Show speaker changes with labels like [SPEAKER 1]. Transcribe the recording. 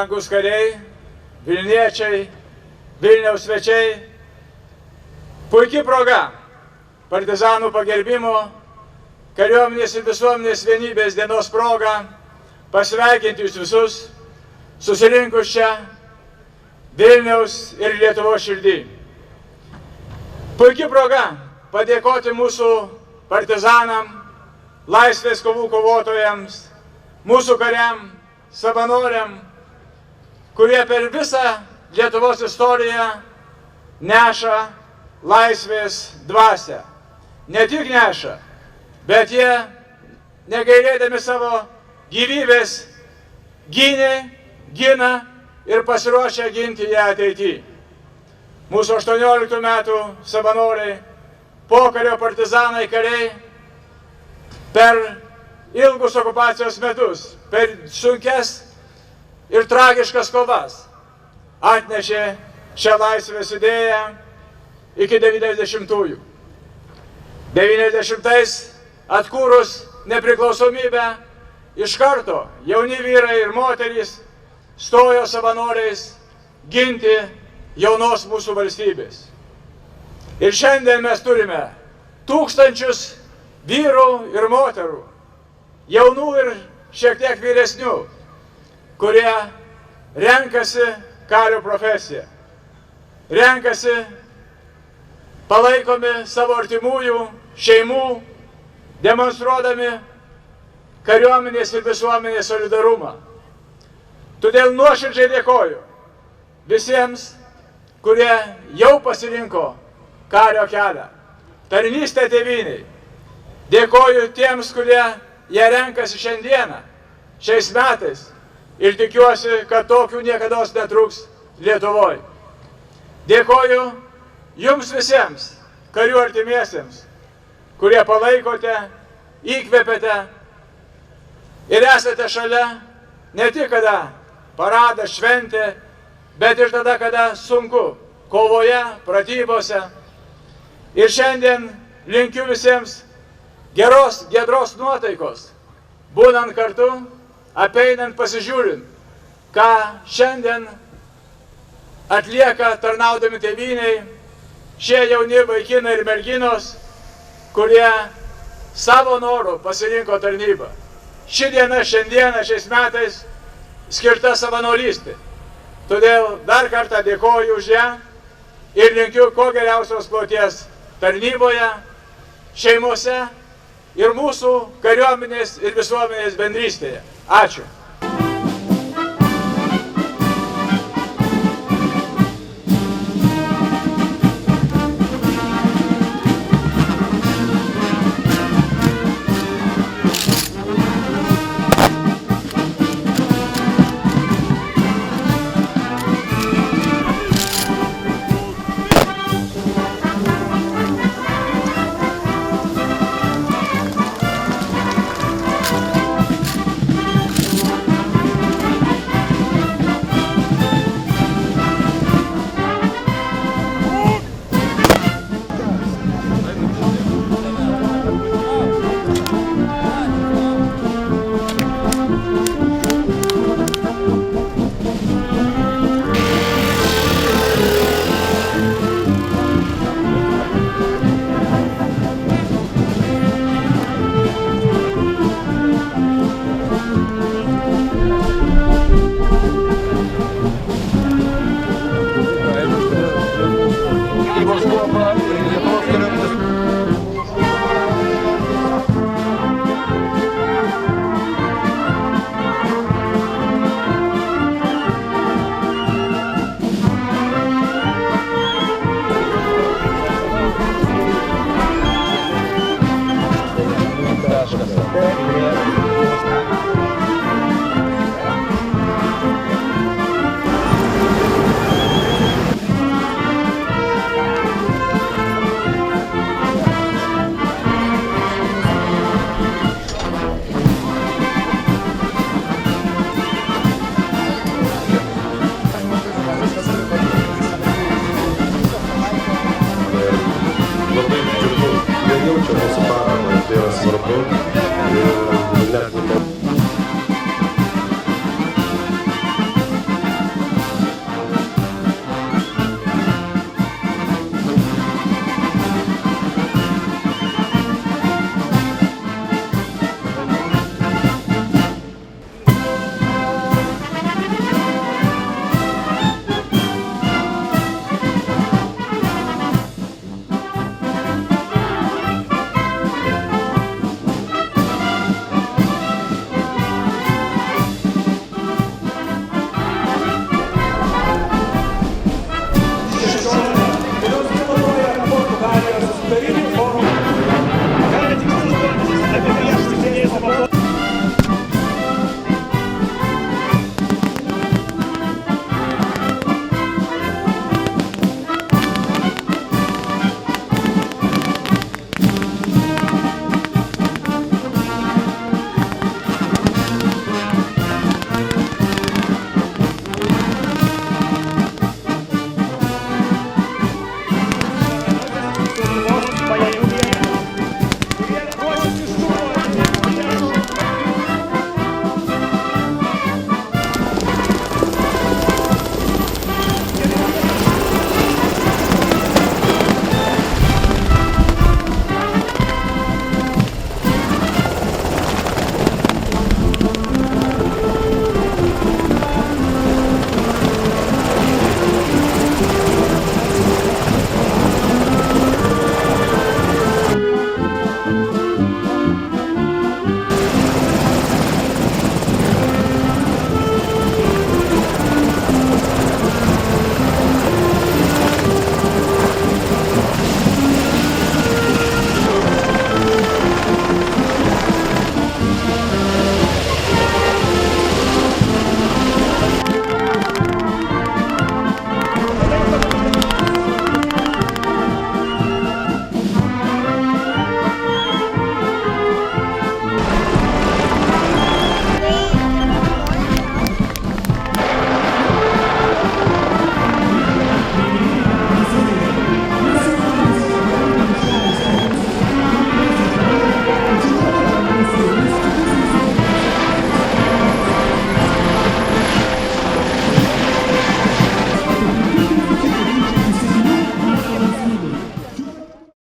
[SPEAKER 1] brangus kariai, Vilniečiai, Vilniaus svečiai, puikia proga partizanų pagerbimo, kariuomenės ir visuomenės vienybės dienos proga pasveikinti jūs visus, susirinkus čia Vilniaus ir Lietuvos širdį. Puikia proga padėkoti mūsų partizanam, laisvės kovų kovotojams, mūsų kariam, savanoriam, kurie per visą Lietuvos istoriją neša laisvės dvasią. Ne tik neša, bet jie, negailėdami savo gyvybės, gina ir pasiruošę ginti ją ateityje. Mūsų 18 metų savanoriai, pokario partizanai kariai, per ilgus okupacijos metus, per sunkes ir tragiškas kovas atnešė šią laisvės idėją iki 90-ųjų. 90-ais atkūrus nepriklausomybę, iš karto jauni vyrai ir moterys stojo savanoriais ginti jaunos mūsų valstybės. Ir šiandien mes turime tūkstančius vyrų ir moterų, jaunų ir šiek tiek vyresnių, kurie renkasi kario profesiją, renkasi palaikomi savo artimųjų, šeimų, demonstruodami kariuomenės ir visuomenės solidarumą. Todėl nuoširdžiai dėkoju visiems, kurie jau pasirinko kario kelią, tarnystę tėvynei. Dėkoju tiems, kurie ją renkasi šiandieną, šiais metais, ir tikiuosi, kad tokių niekados netruks Lietuvoje. Dėkoju jums visiems, karių artimiesiems, kurie palaikote, įkvepiate ir esate šalia ne tik kada paradas, šventė, bet ir tada, kada sunku, kovoje, pratybose. Ir šiandien linkiu visiems geros, giedros nuotaikos, būnant kartu, apeinant, pasižiūrint, ką šiandien atlieka tarnaudami tėvynei šie jauni vaikinai ir merginos, kurie savo norų pasirinko tarnybą. Ši diena, šiandieną, šiais metais skirta savanorystė. Todėl dar kartą dėkoju už ją ir linkiu kuo geriausios kloties tarnyboje, šeimose ir mūsų kariuomenės ir visuomenės bendrystėje. Ačiū.